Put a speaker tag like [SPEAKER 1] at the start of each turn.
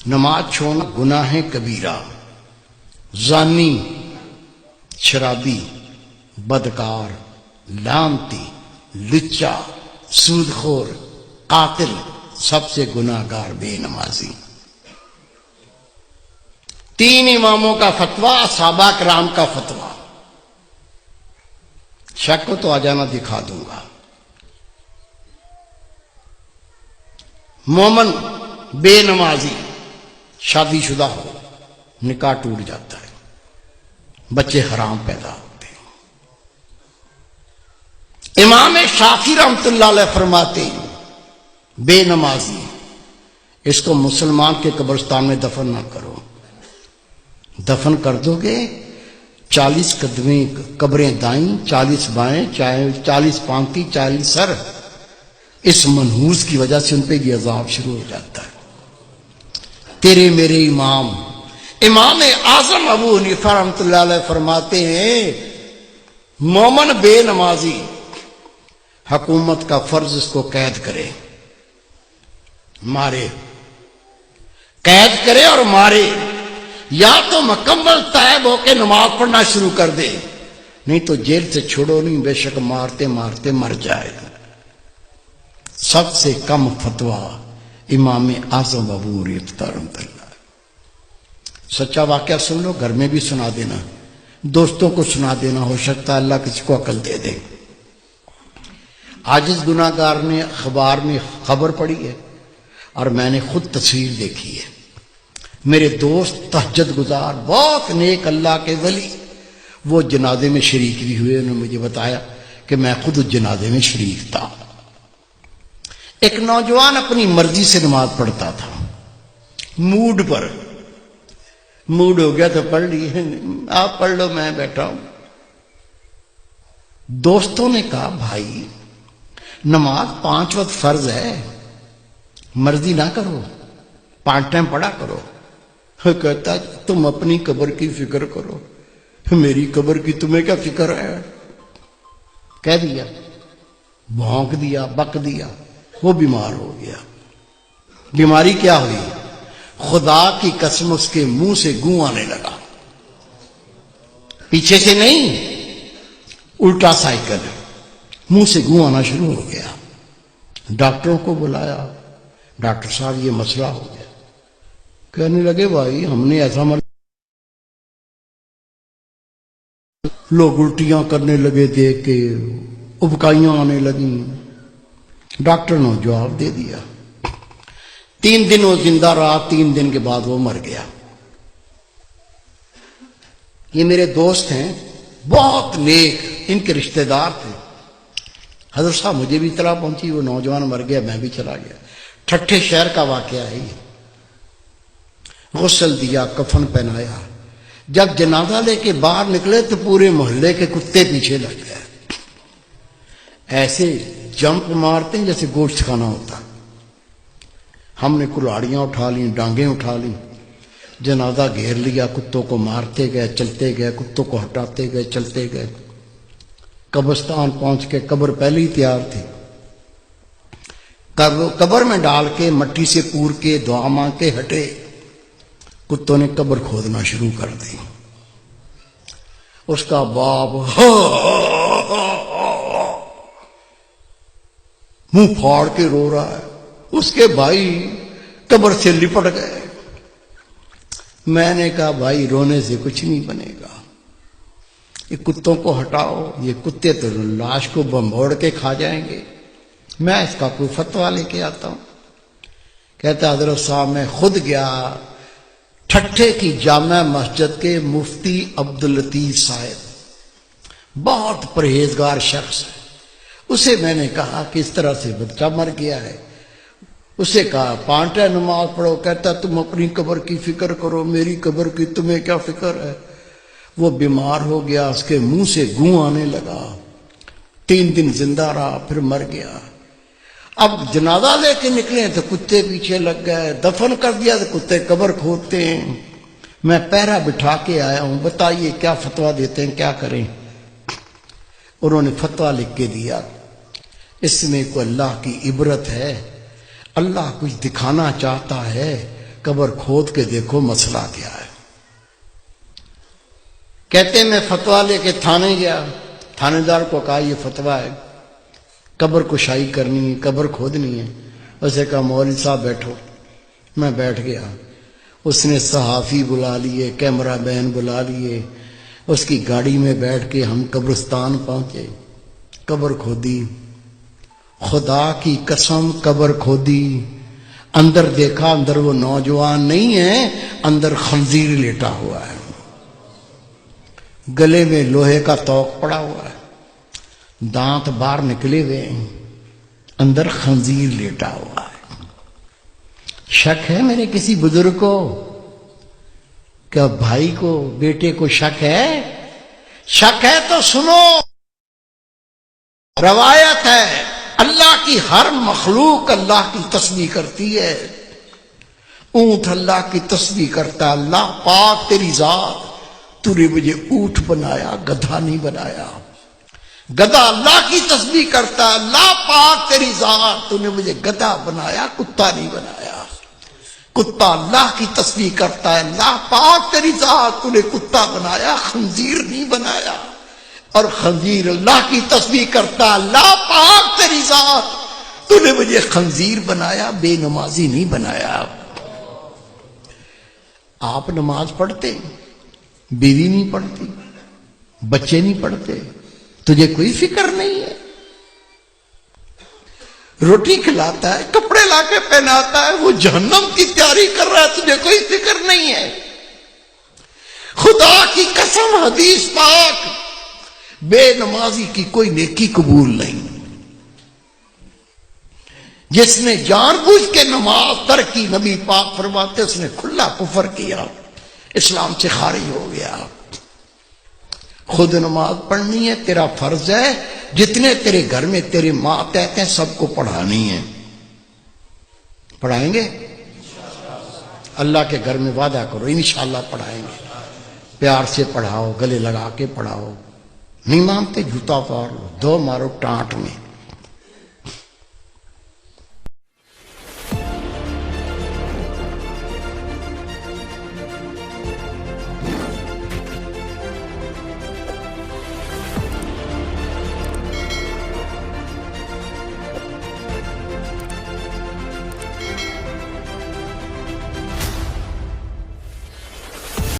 [SPEAKER 1] نماز چھوڑنا گناہ کبیرہ، زانی، شرابی، بدکار، لعنتی، لچا، سودخور، قاتل، سب سے گناہ گار بے نمازی۔ 3 اماموں کا فتویٰ، صحابہ کرام کا فتویٰ۔ شک ہو تو آ جانا، دکھا دوں گا۔ مومن بے نمازی شادی شدہ ہو، نکاح ٹوٹ جاتا ہے، بچے حرام پیدا ہوتے ہیں۔ امام شافعی رحمۃ اللہ علیہ فرماتے ہیں بے نمازی اس کو مسلمان کے قبرستان میں دفن نہ کرو، دفن کر دو گے 40 قدمیں قبریں دائیں، 40 بائیں، 40 پانتی، 40 سر، اس منحوس کی وجہ سے ان پہ یہ عذاب شروع ہو جاتا ہے۔ تیرے میرے امام اعظم ابو حنیفہ رحمۃ اللہ علیہ فرماتے ہیں مومن بے نمازی حکومت کا فرض اس کو قید کرے، مارے، قید کرے اور مارے، یا تو مکمل تائب ہو کے نماز پڑھنا شروع کر دے، نہیں تو جیل سے چھوڑو نہیں، بے شک مارتے مارتے مر جائے گا۔ سب سے کم فتویٰ امام اعظم ابو حنیفہ رحمۃ اللہ۔ سچا واقعہ سن لو، گھر میں بھی سنا دینا، دوستوں کو سنا دینا، ہو سکتا ہے اللہ کسی کو عقل دے دے۔ عاجز گناہ گار نے اخبار میں خبر پڑھی ہے اور میں نے خود تصویر دیکھی ہے۔ میرے دوست تہجد گزار، بہت نیک اللہ کے ولی، وہ جنازے میں شریک بھی ہوئے، انہوں نے مجھے بتایا کہ میں خود اس جنازے میں شریک تھا۔ ایک نوجوان اپنی مرضی سے نماز پڑھتا تھا، موڈ پر، موڈ ہو گیا تو پڑھ لی، آپ پڑھ لو میں بیٹھا ہوں۔ دوستوں نے کہا بھائی نماز 5 وقت فرض ہے، مرضی نہ کرو، 5 ٹائم پڑھا کرو۔ کہتا تم اپنی قبر کی فکر کرو، میری قبر کی تمہیں کیا فکر ہے؟ کہہ دیا، بھونک دیا، بک دیا، وہ بیمار ہو گیا۔ بیماری کیا ہوئی؟ خدا کی قسم اس کے منہ سے گوں آنے لگا، پیچھے سے نہیں، الٹا سائیکل، منہ سے گوں آنا شروع ہو گیا۔ ڈاکٹروں کو بلایا، ڈاکٹر صاحب یہ مسئلہ ہو گیا۔ کہنے لگے بھائی ہم نے ایسا لوگ الٹیاں کرنے لگے دیکھ کے، ابکائیاں آنے لگیں۔ ڈاکٹر نے جواب دے دیا۔ 3 دن وہ زندہ رہا، 3 دن کے بعد وہ مر گیا۔ یہ میرے دوست ہیں، بہت نیک، ان کے رشتہ دار تھے۔ حضرت صاحب مجھے بھی اطلاع پہنچی وہ نوجوان مر گیا، میں بھی چلا گیا۔ ٹھٹھے شہر کا واقعہ ہے یہ۔ غسل دیا، کفن پہنایا، جب جنازہ لے کے باہر نکلے تو پورے محلے کے کتے پیچھے لگ گئے، ایسے جمپ مارتے ہیں جیسے گوشت کھانا ہوتا۔ ہم نے کلاڑیاں اٹھا لیں، ڈانگیں اٹھا لیں، جنازہ گھیر لیا، کتوں کو مارتے گئے، چلتے گئے، کتوں کو ہٹاتے گئے، چلتے گئے۔ قبرستان پہنچ کے قبر پہلے ہی تیار تھی، قبر میں ڈال کے مٹی سے پور کے دعا مانگ کے ہٹے، کتوں نے قبر کھودنا شروع کر دی۔ اس کا باپ منہ پھاڑ کے رو رہا ہے، اس کے بھائی قبر سے لپٹ گئے۔ میں نے کہا بھائی رونے سے کچھ نہیں بنے گا، یہ کتوں کو ہٹاؤ، یہ کتے تو لاش کو بمبوڑ کے کھا جائیں گے، میں اس کا کوئی فتویٰ لے کے آتا ہوں۔ کہتا حضرت صاحب میں خود گیا ٹھٹھے کی جامع مسجد کے مفتی عبداللطیف صاحب، بہت پرہیزگار شخص ہے، اسے میں نے کہا کہ اس طرح سے بچہ مر گیا ہے، اسے کہا 5 ٹائم نماز پڑھو، کہتا تم اپنی قبر کی فکر کرو، میری قبر کی تمہیں کیا فکر ہے؟ وہ بیمار ہو گیا، اس کے منہ سے گوں آنے لگا، 3 دن زندہ رہا، پھر مر گیا۔ اب جنازہ لے کے نکلے تو کتے پیچھے لگ گئے، دفن کر دیا تو کتے قبر کھودتے ہیں۔ میں پہرا بٹھا کے آیا ہوں، بتائیے کیا فتویٰ دیتے ہیں، کیا کریں؟ انہوں نے فتویٰ لکھ کے دیا، اس میں کوئی اللہ کی عبرت ہے، اللہ کچھ دکھانا چاہتا ہے، قبر کھود کے دیکھو مسئلہ کیا ہے۔ کہتے میں فتویٰ لے کے تھانے گیا، تھانے دار کو کہا یہ فتویٰ ہے، قبر کشائی کرنی ہے، قبر کھودنی ہے۔ اسے کہا مولوی صاحب بیٹھو۔ میں بیٹھ گیا، اس نے صحافی بلا لیے، کیمرہ مین بلا لیے، اس کی گاڑی میں بیٹھ کے ہم قبرستان پہنچے، قبر کھودی، خدا کی قسم قبر کھودی، اندر دیکھا، اندر وہ نوجوان نہیں ہے، اندر خنزیر لیٹا ہوا ہے، گلے میں لوہے کا توق پڑا ہوا ہے، دانت باہر نکلے ہوئے ہیں، اندر خنزیر لیٹا ہوا ہے۔ شک ہے میرے کسی بزرگ کو؟ کیا بھائی کو، بیٹے کو شک ہے؟ شک ہے تو سنو، روایت ہے اللہ کی ہر مخلوق اللہ کی تسبیح کرتی ہے۔ اونٹ اللہ کی تسبیح کرتا ہے، اللہ پاک تیری ذات، تو نے مجھے اونٹ بنایا، گدھا نہیں بنایا۔ گدھا اللہ کی تسبیح کرتا ہے، اللہ پاک تیری ذات، تو نے مجھے گدھا بنایا، کتا نہیں بنایا۔ کتا اللہ کی تسبیح کرتا ہے، اللہ پاک تیری ذات، تو نے کتا بنایا، خنزیر نہیں بنایا۔ اور خنزیر اللہ کی تسبیح کرتا ہے، اللہ پاک تیری ذات، تو نے مجھے خنزیر بنایا، بے نمازی نہیں بنایا۔ آپ نماز پڑھتے، بیوی نہیں پڑھتی، بچے نہیں پڑھتے، تجھے کوئی فکر نہیں ہے؟ روٹی کھلاتا ہے، کپڑے لا کے پہناتا ہے، وہ جہنم کی تیاری کر رہا ہے، تجھے کوئی فکر نہیں ہے؟ خدا کی قسم حدیث پاک، بے نمازی کی کوئی نیکی قبول نہیں۔ جس نے جان بوجھ کے نماز ترک کی، نبی پاک فرماتے اس نے کھلا کفر کیا، اسلام سے خارج ہو گیا۔ خود نماز پڑھنی ہے، تیرا فرض ہے، جتنے تیرے گھر میں تیرے ماتحت ہیں سب کو پڑھانی ہے۔ پڑھائیں گے؟ اللہ کے گھر میں وعدہ کرو انشاءاللہ پڑھائیں گے۔ پیار سے پڑھاؤ، گلے لگا کے پڑھاؤ، نہیں مانتے جوتا اتار لو، دو مارو ٹانٹ میں۔